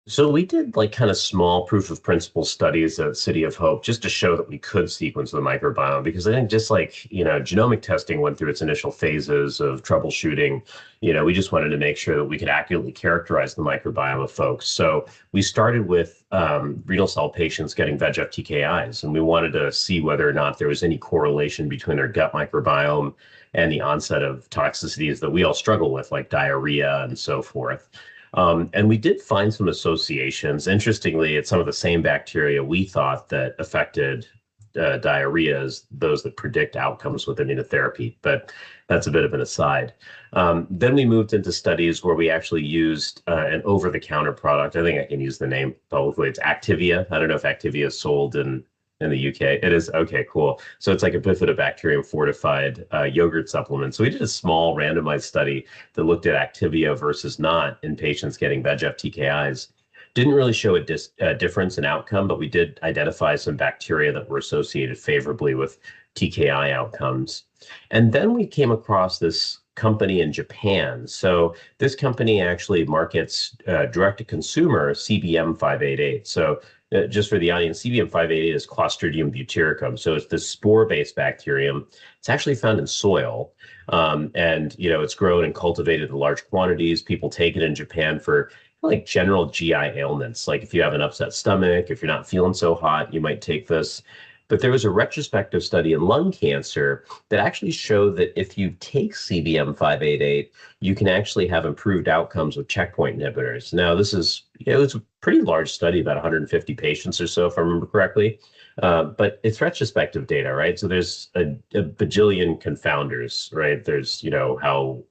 So we did like kind of small proof of principle studies at City of Hope just to show that we could sequence the microbiome because I think just like, genomic testing went through its initial phases of troubleshooting, we just wanted to make sure that we could accurately characterize the microbiome of folks. So we started with renal cell patients getting VEGF TKIs, and we wanted to see whether or not there was any correlation between their gut microbiome and the onset of toxicities that we all struggle with, like diarrhea and so forth. And we did find some associations. Interestingly, it's some of the same bacteria we thought that affected diarrhea as those that predict outcomes with immunotherapy. But that's a bit of an aside. Then we moved into studies where we actually used an over-the-counter product. I think I can use the name publicly. It's Activia. I don't know if Activia is sold in the UK. It is okay, cool. So it's like a bifidobacterium fortified yogurt supplement. So we did a small randomized study that looked at Activia versus not in patients getting VEGF TKIs. Didn't really show a difference in outcome, but we did identify some bacteria that were associated favorably with TKI outcomes. And then we came across this company in Japan. So this company actually markets direct to consumer CBM 588. So just for the audience, CBM 588 is Clostridium butyricum. So it's this spore-based bacterium. It's actually found in soil. And it's grown and cultivated in large quantities. People take it in Japan for like general GI ailments. Like if you have an upset stomach, if you're not feeling so hot, you might take this. But there was a retrospective study in lung cancer that actually showed that if you take CBM 588, you can actually have improved outcomes with checkpoint inhibitors. Now, this is, it's a pretty large study, about 150 patients or so, if I remember correctly. But it's retrospective data, right? So there's a bajillion confounders, right? There's, how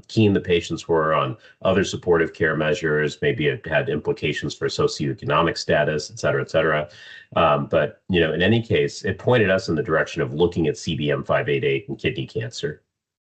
keen the patients were on other supportive care measures. Maybe it had implications for socioeconomic status, et cetera, et cetera. But, in any case, it pointed us in the direction of looking at CBM 588 and kidney cancer.